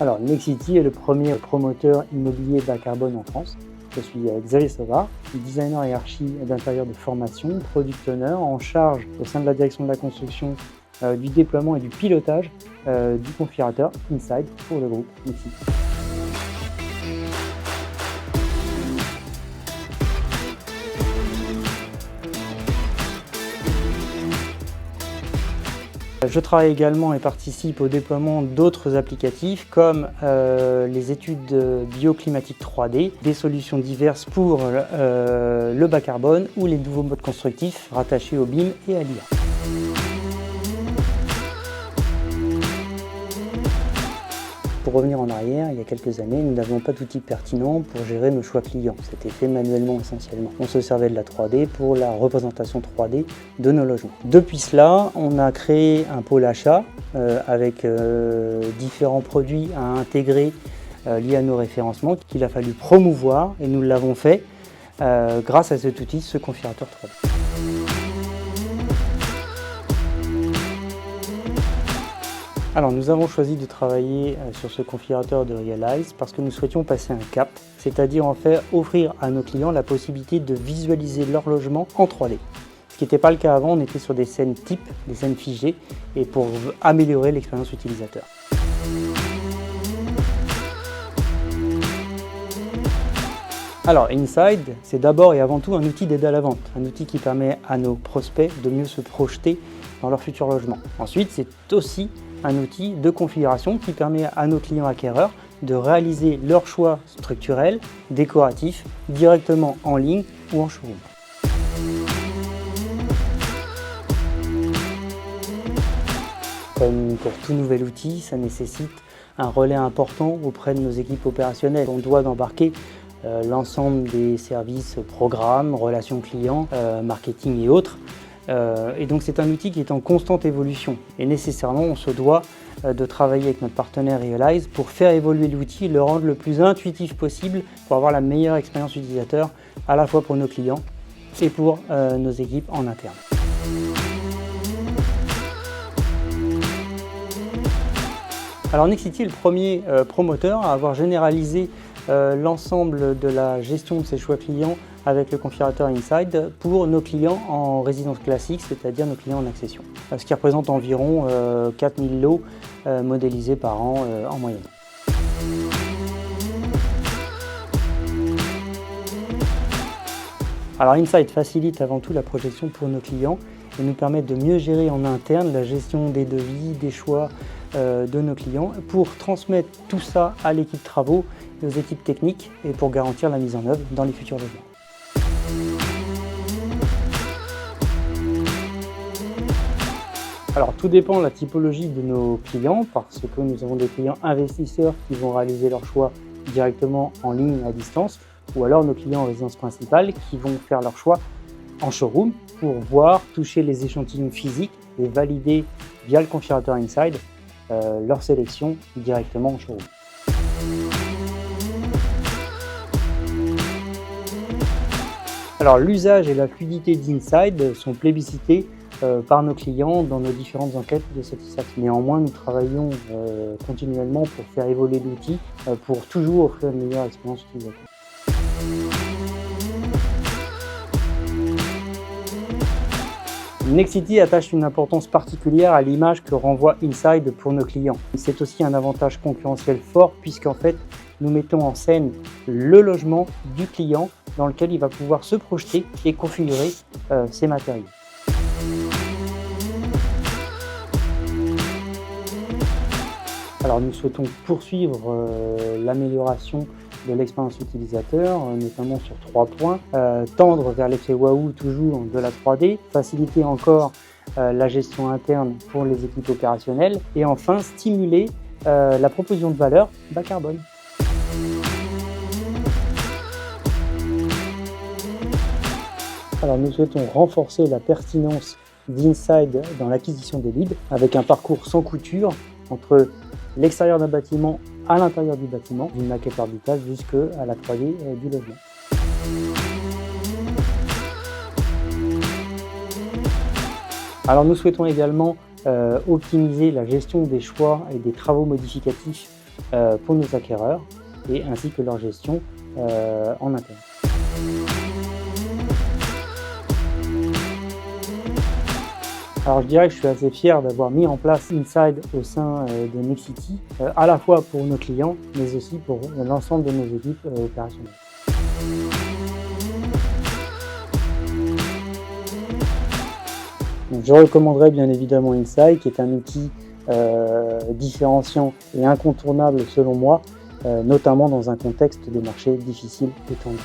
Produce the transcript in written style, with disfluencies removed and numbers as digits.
Alors, Nexity est le premier promoteur immobilier bas carbone en France. Je suis Xavier Sauvard, designer et archi d'intérieur de formation, product owner en charge au sein de la direction de la construction, du déploiement et du pilotage du configurateur Inside pour le groupe Nexity. Je travaille également et participe au déploiement d'autres applicatifs comme les études bioclimatiques 3D, des solutions diverses pour le bas carbone ou les nouveaux modes constructifs rattachés au BIM et à l'IA. Pour revenir en arrière, il y a quelques années, nous n'avions pas d'outils pertinents pour gérer nos choix clients. C'était fait manuellement essentiellement. On se servait de la 3D pour la représentation 3D de nos logements. Depuis cela, on a créé un pôle achat avec différents produits à intégrer liés à nos référencements qu'il a fallu promouvoir et nous l'avons fait grâce à cet outil, ce configurateur 3D. Alors nous avons choisi de travailler sur ce configurateur de Realize parce que nous souhaitions passer un cap, c'est-à-dire en fait offrir à nos clients la possibilité de visualiser leur logement en 3D. Ce qui n'était pas le cas avant, on était sur des scènes types, des scènes figées, et pour améliorer l'expérience utilisateur. Alors Inside, c'est d'abord et avant tout un outil d'aide à la vente, un outil qui permet à nos prospects de mieux se projeter dans leur futur logement. Ensuite, c'est aussi un outil de configuration qui permet à nos clients acquéreurs de réaliser leurs choix structurels, décoratifs, directement en ligne ou en showroom. Comme pour tout nouvel outil, ça nécessite un relais important auprès de nos équipes opérationnelles. On doit embarquer l'ensemble des services, programmes, relations clients, marketing et autres. Et donc c'est un outil qui est en constante évolution et nécessairement on se doit de travailler avec notre partenaire Realize pour faire évoluer l'outil et le rendre le plus intuitif possible pour avoir la meilleure expérience utilisateur à la fois pour nos clients et pour nos équipes en interne. Alors Nexity est le premier promoteur à avoir généralisé l'ensemble de la gestion de ses choix clients avec le configurateur Inside pour nos clients en résidence classique, c'est-à-dire nos clients en accession, ce qui représente environ 4000 lots modélisés par an en moyenne. Alors Inside facilite avant tout la projection pour nos clients et nous permet de mieux gérer en interne la gestion des devis, des choix de nos clients pour transmettre tout ça à l'équipe travaux et aux équipes techniques et pour garantir la mise en œuvre dans les futurs logements. Alors tout dépend de la typologie de nos clients parce que nous avons des clients investisseurs qui vont réaliser leurs choix directement en ligne à distance ou alors nos clients en résidence principale qui vont faire leur choix en showroom pour voir, toucher les échantillons physiques et valider via le configurateur Inside leur sélection directement en showroom. Alors l'usage et la fluidité d'Inside sont plébiscités par nos clients dans nos différentes enquêtes de satisfaction. Néanmoins, nous travaillons continuellement pour faire évoluer l'outil pour toujours offrir une meilleure expérience utilisateur. Nexity attache une importance particulière à l'image que renvoie Inside pour nos clients. C'est aussi un avantage concurrentiel fort puisqu'en fait, nous mettons en scène le logement du client dans lequel il va pouvoir se projeter et configurer ses matériaux. Alors nous souhaitons poursuivre l'amélioration de l'expérience utilisateur, notamment sur 3 points. Tendre vers l'effet waouh toujours de la 3D, faciliter encore la gestion interne pour les équipes opérationnelles et enfin stimuler la proposition de valeur bas carbone. Alors nous souhaitons renforcer la pertinence d'Inside dans l'acquisition des leads avec un parcours sans couture entre l'extérieur d'un bâtiment à l'intérieur du bâtiment, d'une maquette orbitale jusqu'à la 3D du logement. Alors nous souhaitons également optimiser la gestion des choix et des travaux modificatifs pour nos acquéreurs et ainsi que leur gestion en interne. Alors je dirais que je suis assez fier d'avoir mis en place Inside au sein de Nexity, à la fois pour nos clients, mais aussi pour l'ensemble de nos équipes opérationnelles. Donc, je recommanderais bien évidemment Inside, qui est un outil différenciant et incontournable selon moi, notamment dans un contexte de marché difficile et tendu.